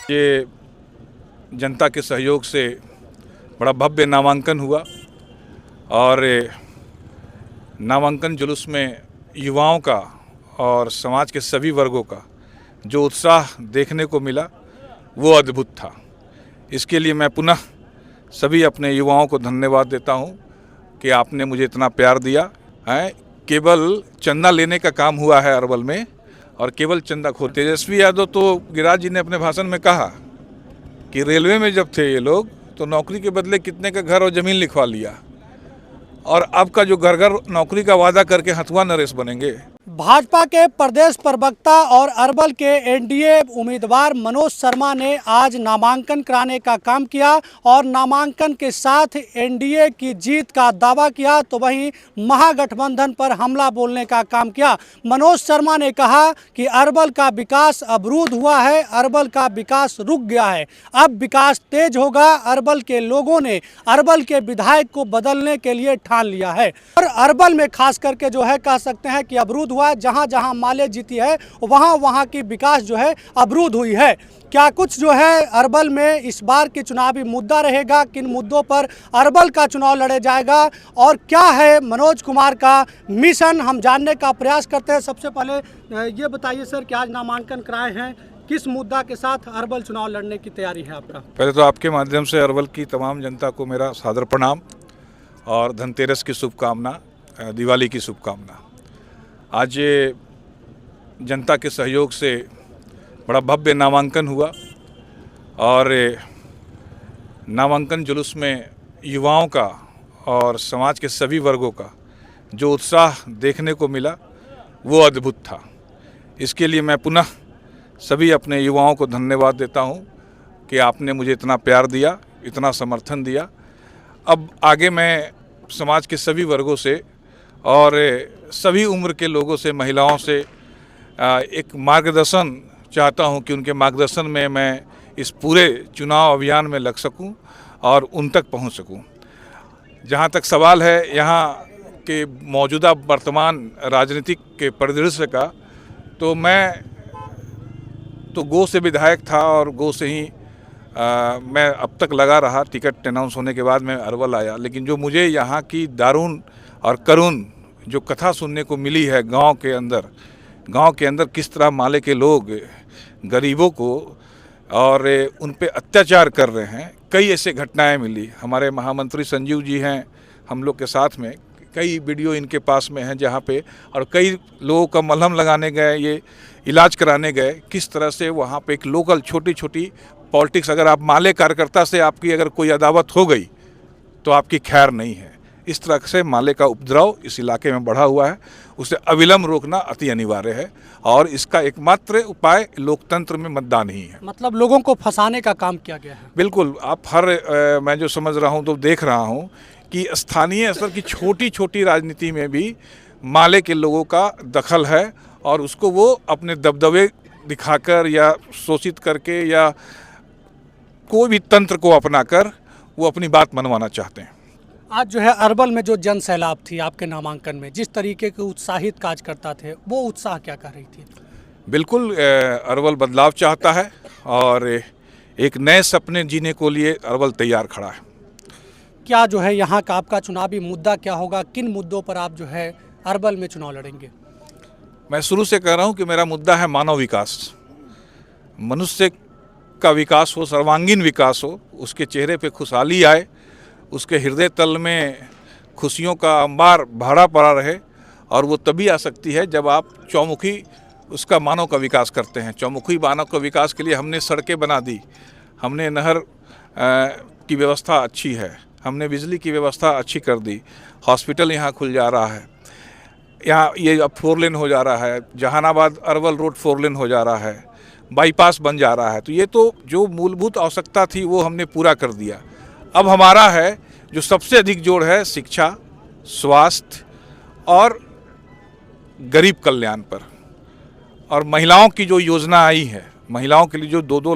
ये जनता के सहयोग से बड़ा भव्य नामांकन हुआ और नामांकन जुलूस में युवाओं का और समाज के सभी वर्गों का जो उत्साह देखने को मिला वो अद्भुत था। इसके लिए मैं पुनः सभी अपने युवाओं को धन्यवाद देता हूं कि आपने मुझे इतना प्यार दिया है। केवल चंदा लेने का काम हुआ है अरवल में और केवल चंदा तेजस्वी यादव तो गिरिराज जी ने अपने भाषण में कहा कि रेलवे में जब थे ये लोग तो नौकरी के बदले कितने का घर और ज़मीन लिखवा लिया और अब का जो घर घर नौकरी का वादा करके हथुआ नरेश बनेंगे। भाजपा के प्रदेश प्रवक्ता और अरवल के एनडीए उम्मीदवार मनोज शर्मा ने आज नामांकन कराने का काम किया और नामांकन के साथ एनडीए की जीत का दावा किया तो वहीं महागठबंधन पर हमला बोलने का काम किया। मनोज शर्मा ने कहा कि अरवल का विकास अवरुद्ध हुआ है, अरवल का विकास रुक गया है, अब विकास तेज होगा। अरवल के लोगों ने अरवल के विधायक को बदलने के लिए ठान लिया है और अरवल में खास करके जो है कह सकते हैं कि अवरुद्ध हुआ है। जहां जहां माले जीती है वहां वहां की विकास जो है अवरुद्ध हुई है। क्या कुछ जो है अरवल में इस बार की चुनावी मुद्दा रहेगा, किन मुद्दों पर अरवल का चुनाव लड़े जाएगा और क्या है मनोज कुमार का मिशन, हम जानने का प्रयास करते हैं। सबसे पहले ये बताइए सर कि आज नामांकन कराए हैं, किस मुद्दा के साथ अरवल चुनाव लड़ने की तैयारी है आपका? पहले तो आपके माध्यम से अरवल की तमाम जनता को मेरा सादर प्रणाम और धनतेरस की शुभकामना, दिवाली की शुभकामना। आज जनता के सहयोग से बड़ा भव्य नामांकन हुआ और नामांकन जुलूस में युवाओं का और समाज के सभी वर्गों का जो उत्साह देखने को मिला वो अद्भुत था। इसके लिए मैं पुनः सभी अपने युवाओं को धन्यवाद देता हूं कि आपने मुझे इतना प्यार दिया, इतना समर्थन दिया। अब आगे मैं समाज के सभी वर्गों से और सभी उम्र के लोगों से, महिलाओं से एक मार्गदर्शन चाहता हूं कि उनके मार्गदर्शन में मैं इस पूरे चुनाव अभियान में लग सकूं और उन तक पहुंच सकूं। जहां तक सवाल है यहाँ के मौजूदा वर्तमान राजनीतिक के परिदृश्य का, तो मैं तो गो से विधायक था और गो से ही मैं अब तक लगा रहा। टिकट अनाउंस होने के बाद मैं अरवल आया, लेकिन जो मुझे यहाँ की दारुण और करुण जो कथा सुनने को मिली है गांव के अंदर किस तरह माले के लोग गरीबों को और उन पे अत्याचार कर रहे हैं, कई ऐसे घटनाएं मिली। हमारे महामंत्री संजीव जी हैं हम लोग के साथ में, कई वीडियो इनके पास में हैं जहाँ पे, और कई लोगों का मलहम लगाने गए, ये इलाज कराने गए। किस तरह से वहाँ पे एक लोकल छोटी छोटी पॉलिटिक्स, अगर आप माले कार्यकर्ता से आपकी अगर कोई अदावत हो गई तो आपकी खैर नहीं है। इस तरह से माले का उपद्रव इस इलाके में बढ़ा हुआ है, उसे अविलंब रोकना अति अनिवार्य है और इसका एकमात्र उपाय लोकतंत्र में मतदान ही है। मतलब लोगों को फंसाने का काम किया गया है। बिल्कुल, आप मैं जो समझ रहा हूँ तो देख रहा हूँ कि स्थानीय स्तर की छोटी छोटी राजनीति में भी माले के लोगों का दखल है और उसको वो अपने दबदबे दिखाकर या शोषित करके या कोई भी तंत्र को अपनाकर वो अपनी बात मनवाना चाहते हैं। आज जो है अरवल में जो जन सैलाब थी आपके नामांकन में, जिस तरीके के उत्साहित कार्यकर्ता थे, वो उत्साह क्या कर रही थी? बिल्कुल, अरवल बदलाव चाहता है और एक नए सपने जीने को लिए अरवल तैयार खड़ा है। क्या जो है यहाँ का आपका चुनावी मुद्दा क्या होगा, किन मुद्दों पर आप जो है अरवल में चुनाव लड़ेंगे? मैं शुरू से कह रहा हूँ कि मेरा मुद्दा है मानव विकास। मनुष्य का विकास हो, सर्वांगीण विकास हो, उसके चेहरे पे खुशहाली आए, उसके हृदय तल में खुशियों का अंबार भरा पड़ा रहे, और वो तभी आ सकती है जब आप चौमुखी उसका मानव का विकास करते हैं। चौमुखी मानव का विकास के लिए हमने सड़कें बना दी, हमने नहर की व्यवस्था अच्छी है, हमने बिजली की व्यवस्था अच्छी कर दी, हॉस्पिटल यहाँ खुल जा रहा है, यहाँ ये अब 4 लेन हो जा रहा है, जहानाबाद अरवल रोड 4 लेन हो जा रहा है, बाईपास बन जा रहा है। तो ये तो जो मूलभूत आवश्यकता थी वो हमने पूरा कर दिया। अब हमारा है जो सबसे अधिक जोर है शिक्षा, स्वास्थ्य और गरीब कल्याण पर। और महिलाओं की जो योजना आई है, महिलाओं के लिए जो 2-2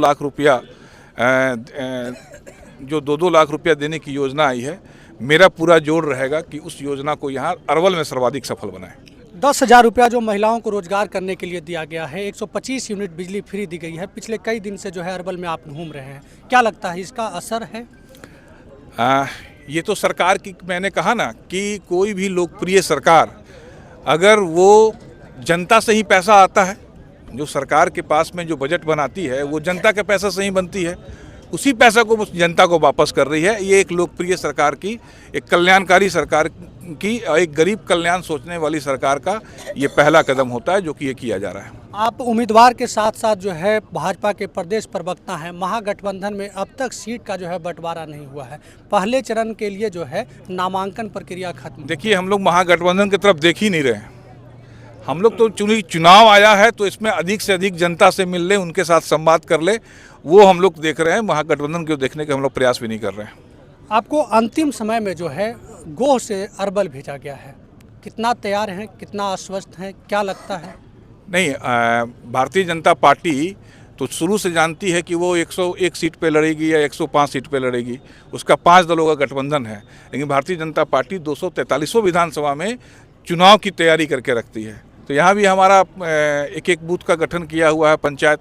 लाख रुपया देने की योजना आई है, मेरा पूरा जोर रहेगा कि उस योजना को यहाँ अरवल में सर्वाधिक सफल बनाएं। 10,000 रुपया जो महिलाओं को रोजगार करने के लिए दिया गया है, 125 यूनिट बिजली फ्री दी गई है। पिछले कई दिन से जो है अरवल में आप घूम रहे हैं, क्या लगता है इसका असर है? ये तो सरकार की, मैंने कहा ना कि कोई भी लोकप्रिय सरकार अगर वो जनता से ही पैसा आता है, जो सरकार के पास में जो बजट बनाती है वो जनता के पैसा से ही बनती है, उसी पैसा को जनता को वापस कर रही है। ये एक लोकप्रिय सरकार की, एक कल्याणकारी सरकार की और एक गरीब कल्याण सोचने वाली सरकार का ये पहला कदम होता है जो कि ये किया जा रहा है। आप उम्मीदवार के साथ साथ जो है भाजपा के प्रदेश प्रवक्ता हैं। महागठबंधन में अब तक सीट का जो है बंटवारा नहीं हुआ है। पहले चरण के लिए जो है नामांकन प्रक्रिया खत्म। देखिए, हम लोग महागठबंधन की तरफ देख ही नहीं रहे। हम लोग तो चुनाव आया है तो इसमें अधिक से अधिक जनता से मिल ले, उनके साथ संवाद कर ले, वो हम लोग देख रहे हैं। महागठबंधन को देखने के हम लोग प्रयास भी नहीं कर रहे हैं। आपको अंतिम समय में जो है गोह से अरवल भेजा गया है, कितना तैयार हैं, कितना आश्वस्त हैं, क्या लगता है? नहीं, भारतीय जनता पार्टी तो शुरू से जानती है कि वो 101 सीट पे लड़ेगी या 105 सीट पे लड़ेगी। उसका 5 दलों का गठबंधन है, लेकिन भारतीय जनता पार्टी 243 विधानसभा में चुनाव की तैयारी करके रखती है। तो यहाँ भी हमारा एक एक बूथ का गठन किया हुआ है। पंचायत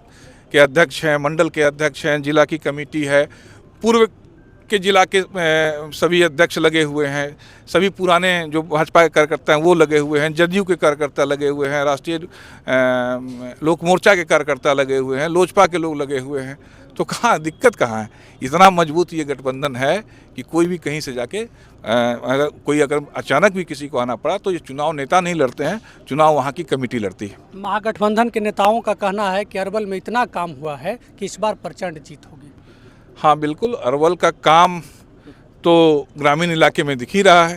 के अध्यक्ष हैं, मंडल के अध्यक्ष हैं, जिला की कमेटी है, पूर्व के जिला के सभी अध्यक्ष लगे हुए हैं, सभी पुराने जो भाजपा के कार्यकर्ता हैं वो लगे हुए हैं, जदयू के कार्यकर्ता लगे हुए हैं, राष्ट्रीय लोक मोर्चा के कार्यकर्ता लगे हुए हैं, लोजपा के लोग लगे हुए हैं। तो कहाँ दिक्कत कहाँ है? इतना मजबूत ये गठबंधन है कि कोई भी कहीं से जाके अगर अचानक भी किसी को आना पड़ा तो ये चुनाव नेता नहीं लड़ते हैं, चुनाव वहाँ की कमेटी लड़ती है। महागठबंधन के नेताओं का कहना है कि अरवल में इतना काम हुआ है कि इस बार प्रचंड जीत होगी। हाँ बिल्कुल, अरवल का काम तो ग्रामीण इलाके में दिख ही रहा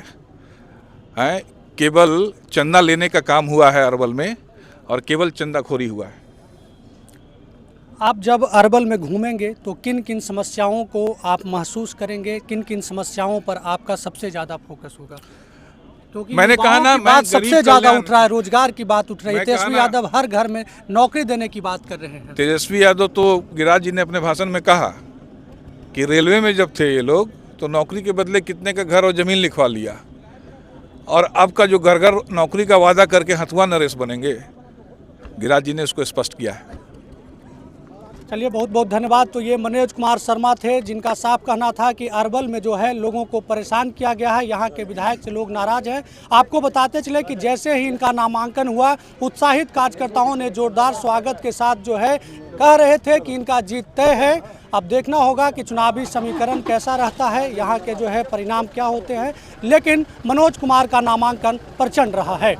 है। केवल चंदा लेने का काम हुआ है अरवल में और केवल चंदाखोरी हुआ है। आप जब अरवल में घूमेंगे तो किन किन समस्याओं को आप महसूस करेंगे, किन किन समस्याओं पर आपका सबसे ज़्यादा फोकस होगा? क्योंकि मैंने कहा ना, बात सबसे ज़्यादा उठ रहा है, रोजगार की बात उठ रही है। तेजस्वी यादव हर घर में नौकरी देने की बात कर रहे हैं। तेजस्वी यादव तो गिरिराज जी ने अपने भाषण में कहा कि रेलवे में जब थे ये लोग तो नौकरी के बदले कितने का घर और ज़मीन लिखवा लिया, और अब का जो घर घर नौकरी का वादा करके हथुआ नरेश बनेंगे। गिरिराज जी ने उसको स्पष्ट किया है। चलिए, बहुत बहुत धन्यवाद। तो ये मनोज कुमार शर्मा थे, जिनका साफ कहना था कि अरवल में जो है लोगों को परेशान किया गया है, यहाँ के विधायक से लोग नाराज हैं। आपको बताते चले कि जैसे ही इनका नामांकन हुआ, उत्साहित कार्यकर्ताओं ने जोरदार स्वागत के साथ जो है कह रहे थे कि इनका जीत तय है। अब देखना होगा कि चुनावी समीकरण कैसा रहता है, यहाँ के जो है परिणाम क्या होते हैं, लेकिन मनोज कुमार का नामांकन प्रचंड रहा है।